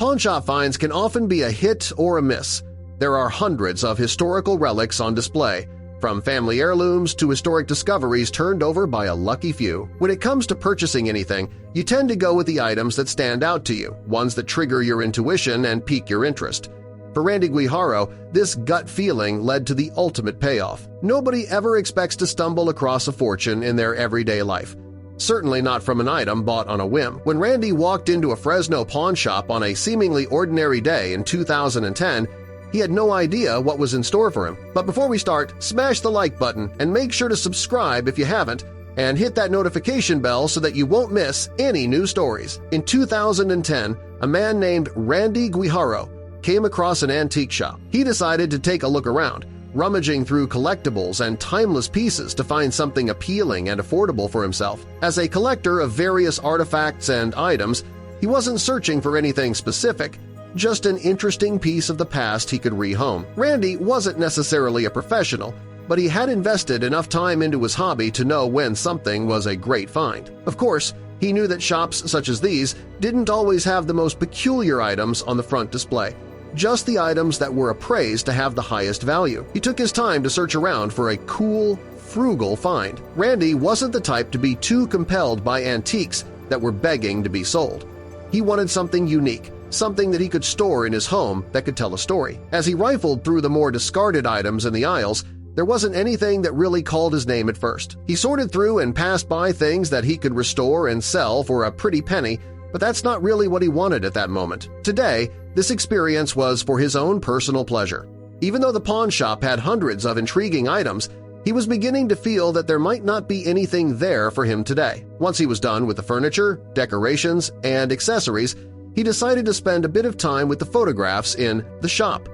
Pawnshop finds can often be a hit or a miss. There are hundreds of historical relics on display, from family heirlooms to historic discoveries turned over by a lucky few. When it comes to purchasing anything, you tend to go with the items that stand out to you, ones that trigger your intuition and pique your interest. For Randy Guijarro, this gut feeling led to the ultimate payoff. Nobody ever expects to stumble across a fortune in their everyday life. Certainly not from an item bought on a whim. When Randy walked into a Fresno pawn shop on a seemingly ordinary day in 2010, he had no idea what was in store for him. But before we start, smash the like button and make sure to subscribe if you haven't, and hit that notification bell so that you won't miss any new stories. In 2010, a man named Randy Guijarro came across an antique shop. He decided to take a look around, rummaging through collectibles and timeless pieces to find something appealing and affordable for himself. As a collector of various artifacts and items, he wasn't searching for anything specific, just an interesting piece of the past he could rehome. Randy wasn't necessarily a professional, but he had invested enough time into his hobby to know when something was a great find. Of course, he knew that shops such as these didn't always have the most peculiar items on the front display, just the items that were appraised to have the highest value. He took his time to search around for a cool, frugal find. Randy wasn't the type to be too compelled by antiques that were begging to be sold. He wanted something unique, something that he could store in his home that could tell a story. As he rifled through the more discarded items in the aisles, there wasn't anything that really called his name at first. He sorted through and passed by things that he could restore and sell for a pretty penny, but that's not really what he wanted at that moment. Today, this experience was for his own personal pleasure. Even though the pawn shop had hundreds of intriguing items, he was beginning to feel that there might not be anything there for him today. Once he was done with the furniture, decorations, and accessories, he decided to spend a bit of time with the photographs in the shop.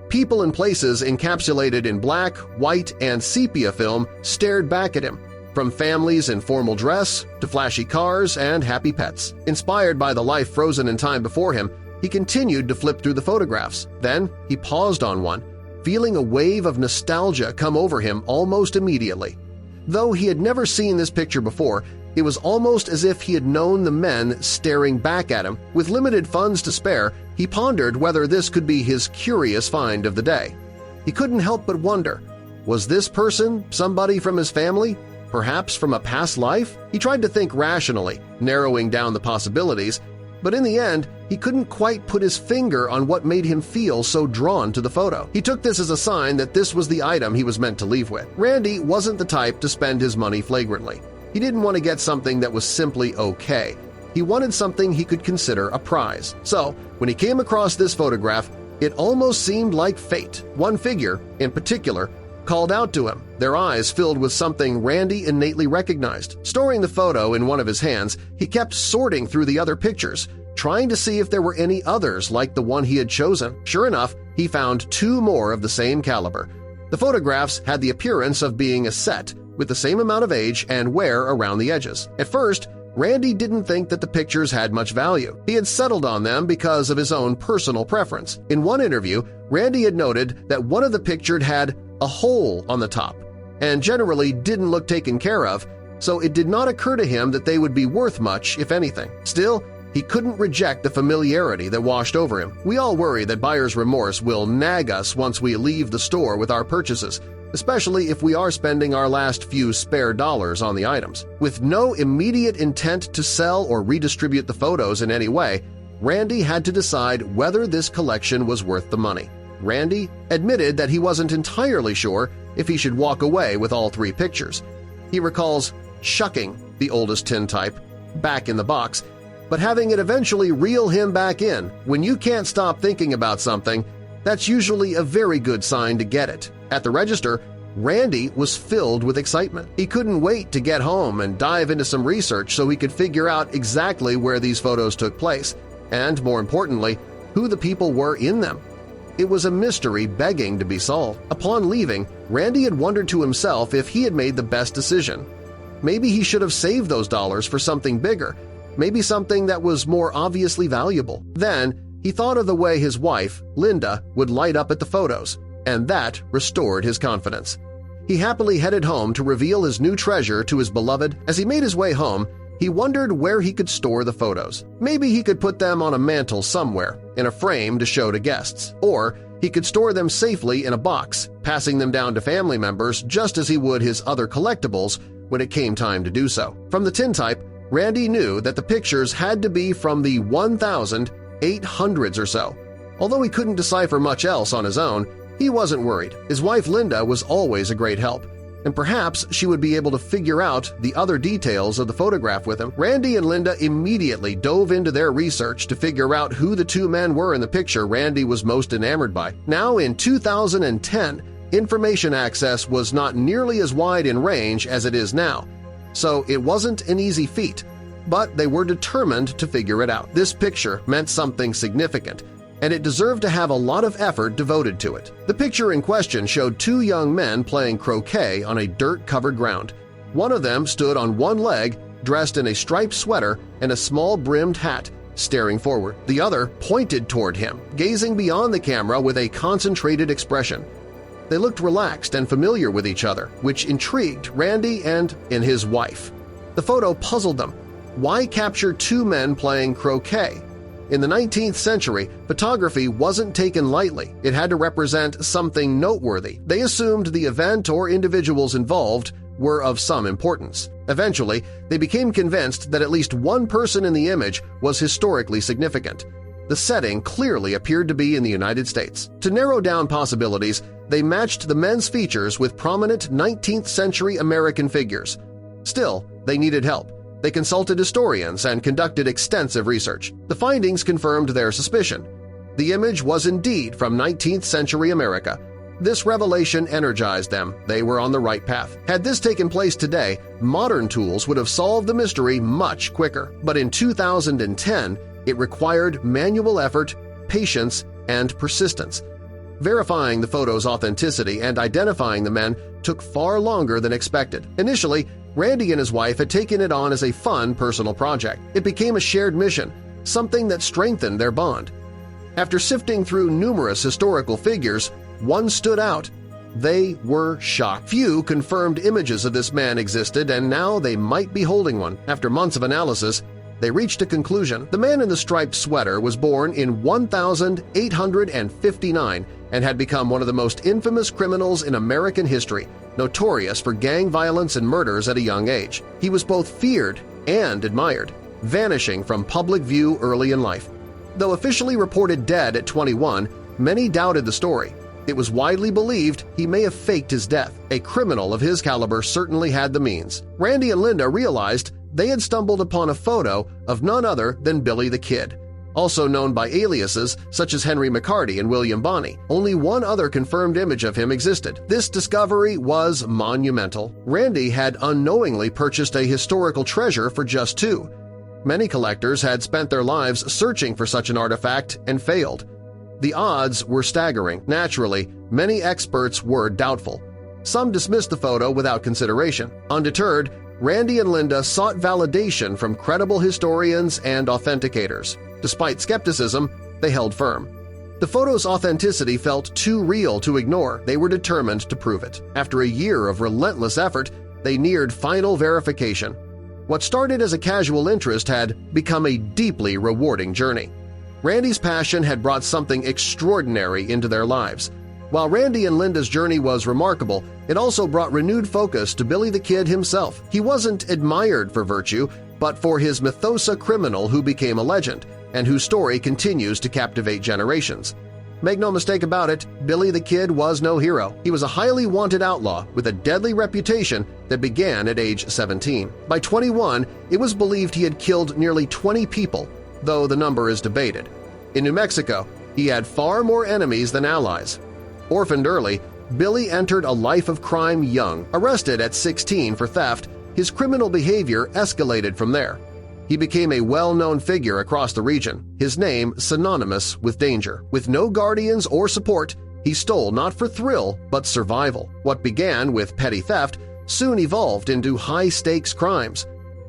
People and places encapsulated in black, white, and sepia film stared back at him, from families in formal dress to flashy cars and happy pets. Inspired by the life frozen in time before him, he continued to flip through the photographs. Then he paused on one, feeling a wave of nostalgia come over him almost immediately. Though he had never seen this picture before, it was almost as if he had known the men staring back at him. With limited funds to spare, he pondered whether this could be his curious find of the day. He couldn't help but wonder, was this person somebody from his family? Perhaps from a past life? He tried to think rationally, narrowing down the possibilities, but in the end, he couldn't quite put his finger on what made him feel so drawn to the photo. He took this as a sign that this was the item he was meant to leave with. Randy wasn't the type to spend his money flagrantly. He didn't want to get something that was simply okay. He wanted something he could consider a prize. So, when he came across this photograph, it almost seemed like fate. One figure, in particular, called out to him, their eyes filled with something Randy innately recognized. Storing the photo in one of his hands, he kept sorting through the other pictures, trying to see if there were any others like the one he had chosen. Sure enough, he found two more of the same caliber. The photographs had the appearance of being a set, with the same amount of age and wear around the edges. At first, Randy didn't think that the pictures had much value. He had settled on them because of his own personal preference. In one interview, Randy had noted that one of the pictures had a hole on the top and generally didn't look taken care of, so it did not occur to him that they would be worth much, if anything. Still, he couldn't reject the familiarity that washed over him. We all worry that buyer's remorse will nag us once we leave the store with our purchases, especially if we are spending our last few spare dollars on the items. With no immediate intent to sell or redistribute the photos in any way, Randy had to decide whether this collection was worth the money. Randy admitted that he wasn't entirely sure if he should walk away with all three pictures. He recalls chucking the oldest tintype back in the box, but having it eventually reel him back in. When you can't stop thinking about something, that's usually a very good sign to get it. At the register, Randy was filled with excitement. He couldn't wait to get home and dive into some research so he could figure out exactly where these photos took place, and more importantly, who the people were in them. It was a mystery begging to be solved. Upon leaving, Randy had wondered to himself if he had made the best decision. Maybe he should have saved those dollars for something bigger, maybe something that was more obviously valuable. Then, he thought of the way his wife, Linda, would light up at the photos, and that restored his confidence. He happily headed home to reveal his new treasure to his beloved. As he made his way home, he wondered where he could store the photos. Maybe he could put them on a mantle somewhere, in a frame to show to guests, or he could store them safely in a box, passing them down to family members just as he would his other collectibles when it came time to do so. From the tintype, Randy knew that the pictures had to be from the 1800s or so. Although he couldn't decipher much else on his own, he wasn't worried. His wife Linda was always a great help, and perhaps she would be able to figure out the other details of the photograph with him. Randy and Linda immediately dove into their research to figure out who the two men were in the picture Randy was most enamored by. Now in 2010, information access was not nearly as wide in range as it is now, so it wasn't an easy feat, but they were determined to figure it out. This picture meant something significant, and it deserved to have a lot of effort devoted to it. The picture in question showed two young men playing croquet on a dirt-covered ground. One of them stood on one leg, dressed in a striped sweater and a small-brimmed hat, staring forward. The other pointed toward him, gazing beyond the camera with a concentrated expression. They looked relaxed and familiar with each other, which intrigued Randy and his wife. The photo puzzled them. Why capture two men playing croquet? In the 19th century, photography wasn't taken lightly. It had to represent something noteworthy. They assumed the event or individuals involved were of some importance. Eventually, they became convinced that at least one person in the image was historically significant. The setting clearly appeared to be in the United States. To narrow down possibilities, they matched the men's features with prominent 19th-century American figures. Still, they needed help. They consulted historians and conducted extensive research. The findings confirmed their suspicion. The image was indeed from 19th-century America. This revelation energized them. They were on the right path. Had this taken place today, modern tools would have solved the mystery much quicker. But in 2010, it required manual effort, patience, and persistence. Verifying the photo's authenticity and identifying the men took far longer than expected. Initially, Randy and his wife had taken it on as a fun personal project. It became a shared mission, something that strengthened their bond. After sifting through numerous historical figures, one stood out. They were shocked. Few confirmed images of this man existed, and now they might be holding one. After months of analysis, they reached a conclusion. The man in the striped sweater was born in 1859 and had become one of the most infamous criminals in American history, notorious for gang violence and murders at a young age. He was both feared and admired, vanishing from public view early in life. Though officially reported dead at 21, many doubted the story. It was widely believed he may have faked his death. A criminal of his caliber certainly had the means. Randy and Linda realized they had stumbled upon a photo of none other than Billy the Kid, also known by aliases such as Henry McCarty and William Bonney. Only one other confirmed image of him existed. This discovery was monumental. Randy had unknowingly purchased a historical treasure for just two. Many collectors had spent their lives searching for such an artifact and failed. The odds were staggering. Naturally, many experts were doubtful. Some dismissed the photo without consideration. Undeterred, Randy and Linda sought validation from credible historians and authenticators. Despite skepticism, they held firm. The photo's authenticity felt too real to ignore. They were determined to prove it. After a year of relentless effort, they neared final verification. What started as a casual interest had become a deeply rewarding journey. Randy's passion had brought something extraordinary into their lives. While Randy and Linda's journey was remarkable, it also brought renewed focus to Billy the Kid himself. He wasn't admired for virtue, but for his mythosa criminal who became a legend, and whose story continues to captivate generations. Make no mistake about it, Billy the Kid was no hero. He was a highly wanted outlaw with a deadly reputation that began at age 17. By 21, it was believed he had killed nearly 20 people, though the number is debated. In New Mexico, he had far more enemies than allies. Orphaned early, Billy entered a life of crime young. Arrested at 16 for theft, his criminal behavior escalated from there. He became a well-known figure across the region, his name synonymous with danger. With no guardians or support, he stole not for thrill but survival. What began with petty theft soon evolved into high-stakes crimes.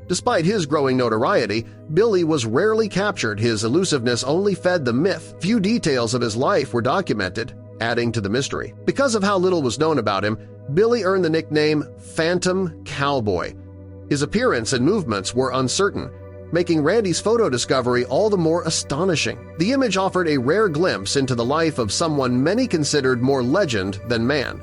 Despite his growing notoriety, Billy was rarely captured. His elusiveness only fed the myth. Few details of his life were documented, adding to the mystery. Because of how little was known about him, Billy earned the nickname Phantom Cowboy. His appearance and movements were uncertain. making Randy's photo discovery all the more astonishing. The image offered a rare glimpse into the life of someone many considered more legend than man.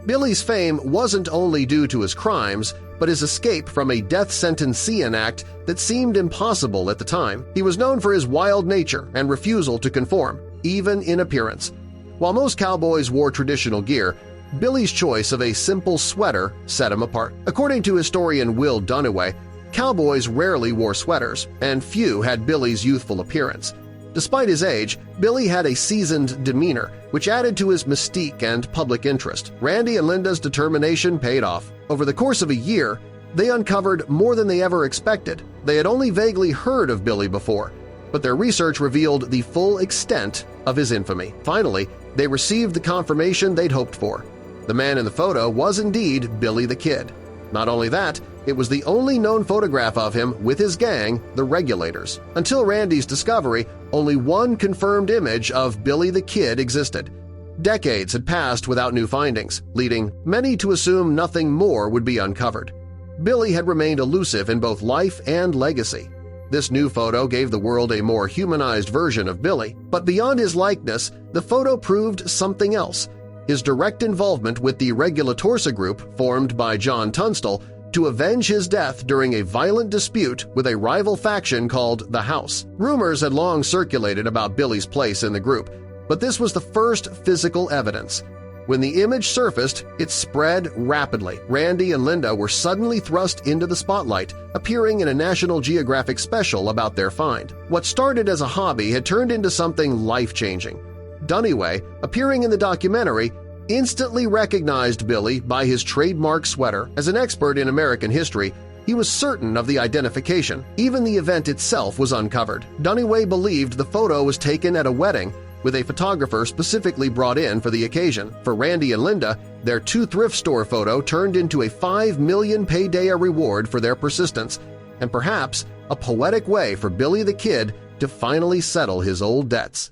Billy's fame wasn't only due to his crimes, but his escape from a death sentence act that seemed impossible at the time. He was known for his wild nature and refusal to conform, even in appearance. While most cowboys wore traditional gear, Billy's choice of a simple sweater set him apart. According to historian Will Dunaway, cowboys rarely wore sweaters, and few had Billy's youthful appearance. Despite his age, Billy had a seasoned demeanor, which added to his mystique and public interest. Randy and Linda's determination paid off. Over the course of a year, they uncovered more than they ever expected. They had only vaguely heard of Billy before, but their research revealed the full extent of his infamy. Finally, they received the confirmation they'd hoped for. The man in the photo was indeed Billy the Kid. Not only that, it was the only known photograph of him with his gang, the Regulators. Until Randy's discovery, only one confirmed image of Billy the Kid existed. Decades had passed without new findings, leading many to assume nothing more would be uncovered. Billy had remained elusive in both life and legacy. This new photo gave the world a more humanized version of Billy, but beyond his likeness, the photo proved something else: his direct involvement with the Regulatorsa group formed by John Tunstall to avenge his death during a violent dispute with a rival faction called the House. Rumors had long circulated about Billy's place in the group, but this was the first physical evidence. When the image surfaced, it spread rapidly. Randy and Linda were suddenly thrust into the spotlight, appearing in a National Geographic special about their find. What started as a hobby had turned into something life-changing. Dunaway, appearing in the documentary, instantly recognized Billy by his trademark sweater. As an expert in American history, he was certain of the identification. Even the event itself was uncovered. Dunaway believed the photo was taken at a wedding, with a photographer specifically brought in for the occasion. For Randy and Linda, their 2 thrift store photo turned into a $5 million payday reward for their persistence, and perhaps a poetic way for Billy the Kid to finally settle his old debts.